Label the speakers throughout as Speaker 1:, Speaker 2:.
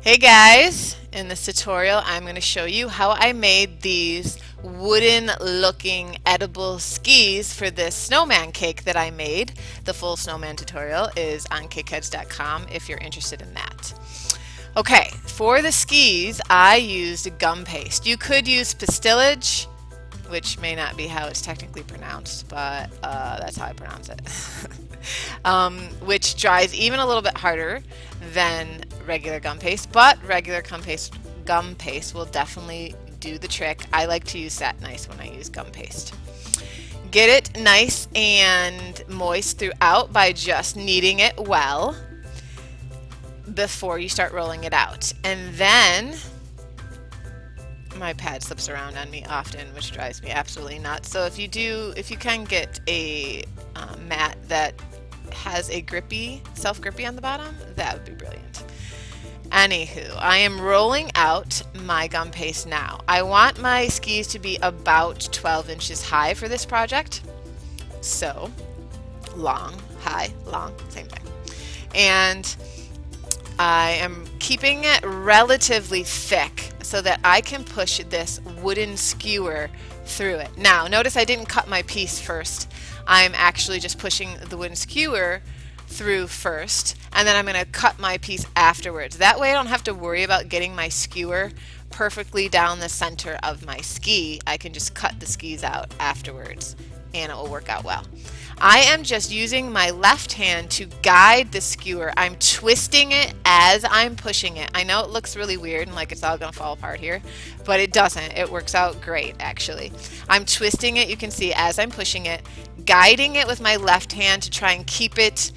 Speaker 1: Hey guys, in this tutorial I'm going to show you how I made these wooden looking edible skis for this snowman cake that I made. The full snowman tutorial is on cakeheads.com if you're interested in that. Okay, for the skis I used gum paste. You could use pastillage, which may not be how it's technically pronounced, but that's how I pronounce it. Which dries even a little bit harder than regular gum paste, but regular gum paste will definitely do the trick. I like to use that nice when I use gum paste. Get it nice and moist throughout by just kneading it well before you start rolling it out. And then my pad slips around on me often, which drives me absolutely nuts. So if you can get a mat that has a self-grippy on the bottom, that would be brilliant. Anywho, I am rolling out my gum paste now. I want my skis to be about 12 inches high for this project. So, long, high, long, same thing. And I am keeping it relatively thick so that I can push this wooden skewer through it. Now, notice I didn't cut my piece first. I'm actually just pushing the wooden skewer through first, and then I'm going to cut my piece afterwards. That way I don't have to worry about getting my skewer perfectly down the center of my ski. I can just cut the skis out afterwards and it will work out well. I am just using my left hand to guide the skewer. I'm twisting it as I'm pushing it. I know it looks really weird and like it's all going to fall apart here, but it doesn't. It works out great, actually. I'm twisting it, you can see, as I'm pushing it, guiding it with my left hand to try and keep it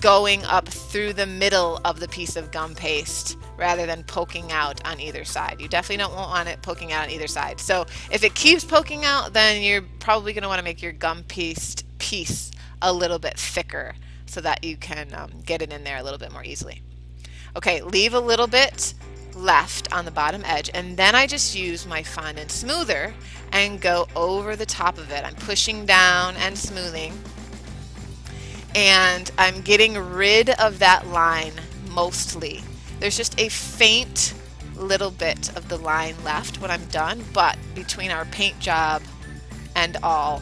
Speaker 1: going up through the middle of the piece of gum paste rather than poking out on either side. You definitely don't want it poking out on either side. So if it keeps poking out, then you're probably going to want to make your gum paste piece a little bit thicker so that you can get it in there a little bit more easily. Okay, leave a little bit left on the bottom edge, and then I just use my fondant smoother and go over the top of it. I'm pushing down and smoothing, and I'm getting rid of that line mostly. There's just a faint little bit of the line left when I'm done, but between our paint job and all,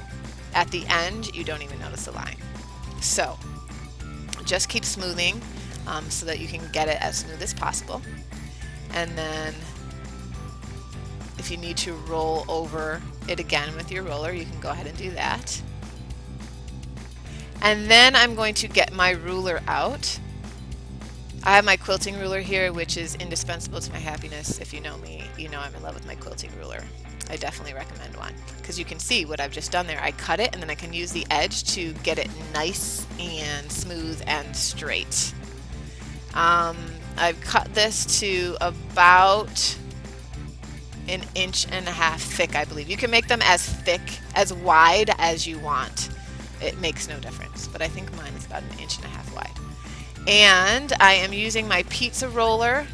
Speaker 1: at the end you don't even notice the line. So just keep smoothing so that you can get it as smooth as possible. And then if you need to roll over it again with your roller, you can go ahead and do that. And then I'm going to get my ruler out. I have my quilting ruler here, which is indispensable to my happiness. If you know me, you know I'm in love with my quilting ruler. I definitely recommend one because you can see what I've just done there. I cut it and then I can use the edge to get it nice and smooth and straight. I've cut this to about 1.5 inches thick, I believe. You can make them as thick, as wide as you want. It makes no difference, but I think mine is about 1.5 inches wide. And I am using my pizza roller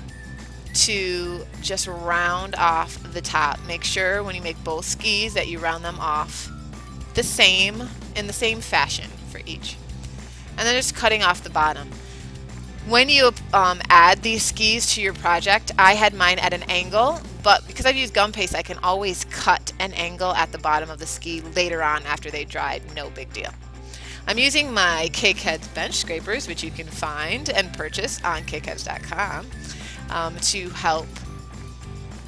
Speaker 1: to just round off the top. Make sure when you make both skis that you round them off in the same fashion for each. And then just cutting off the bottom. When you add these skis to your project, I had mine at an angle, but because I've used gum paste, I can always cut an angle at the bottom of the ski later on after they dried. No big deal. I'm using my Cakeheads bench scrapers, which you can find and purchase on cakeheads.com, to help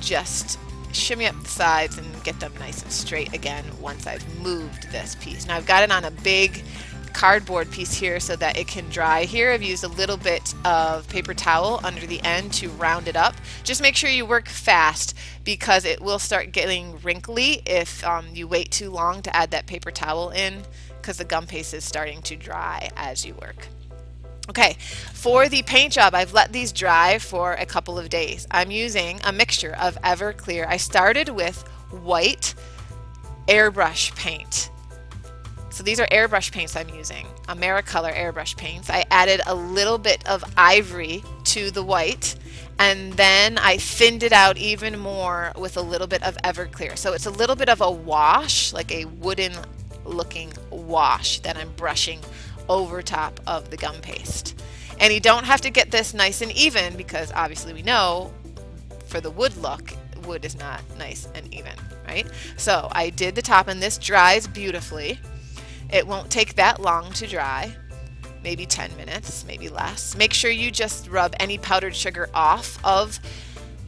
Speaker 1: just shimmy up the sides and get them nice and straight again once I've moved this piece. Now I've got it on a big cardboard piece here so that it can dry. Here I've used a little bit of paper towel under the end to round it up. Just make sure you work fast because it will start getting wrinkly if you wait too long to add that paper towel in, because the gum paste is starting to dry as you work. Okay, for the paint job, I've let these dry for a couple of days. I'm using a mixture of Everclear. I started with white airbrush paint. So these are airbrush paints I'm using, AmeriColor airbrush paints. I added a little bit of ivory to the white, and then I thinned it out even more with a little bit of Everclear. So it's a little bit of a wash, like a wooden looking wash that I'm brushing over top of the gum paste. And you don't have to get this nice and even because obviously we know for the wood look, wood is not nice and even, right? So I did the top and this dries beautifully. It won't take that long to dry, maybe 10 minutes, maybe less. Make sure you just rub any powdered sugar off of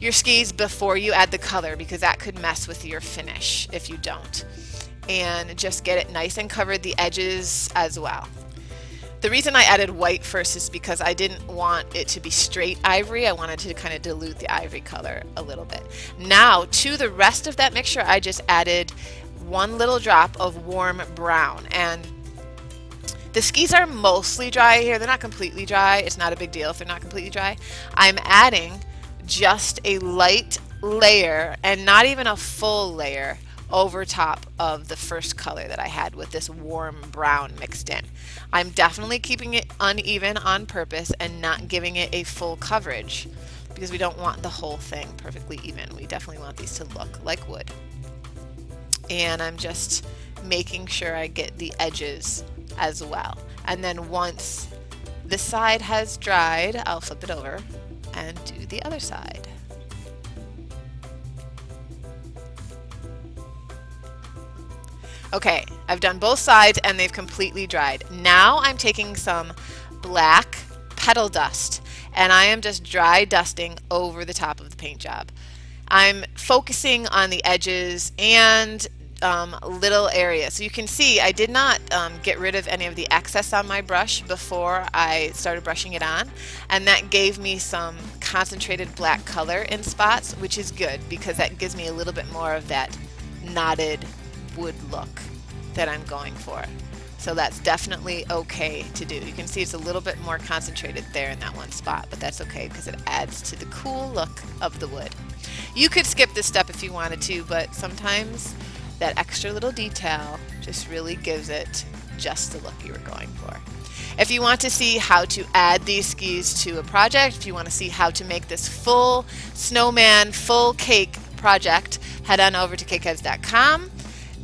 Speaker 1: your skis before you add the color because that could mess with your finish if you don't. And just get it nice and cover the edges as well. The reason I added white first is because I didn't want it to be straight ivory. I wanted to kind of dilute the ivory color a little bit. Now to the rest of that mixture, I just added one little drop of warm brown. And the skis are mostly dry here. They're not completely dry. It's not a big deal if they're not completely dry. I'm adding just a light layer and not even a full layer over top of the first color that I had with this warm brown mixed in. I'm definitely keeping it uneven on purpose and not giving it a full coverage because we don't want the whole thing perfectly even. We definitely want these to look like wood. And I'm just making sure I get the edges as well. And then once the side has dried, I'll flip it over and do the other side. Okay, I've done both sides and they've completely dried. Now I'm taking some black petal dust and I am just dry dusting over the top of the paint job. I'm focusing on the edges and little areas. So you can see I did not get rid of any of the excess on my brush before I started brushing it on, and that gave me some concentrated black color in spots, which is good because that gives me a little bit more of that knotted wood look that I'm going for. So that's definitely okay to do. You can see it's a little bit more concentrated there in that one spot, but that's okay because it adds to the cool look of the wood. You could skip this step if you wanted to, but sometimes that extra little detail just really gives it just the look you were going for. If you want to see how to add these skis to a project, if you want to see how to make this full snowman, full cake project, head on over to cakeheads.com.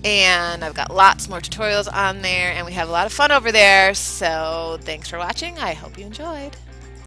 Speaker 1: And I've got lots more tutorials on there and we have a lot of fun over there. So thanks for watching. I hope you enjoyed.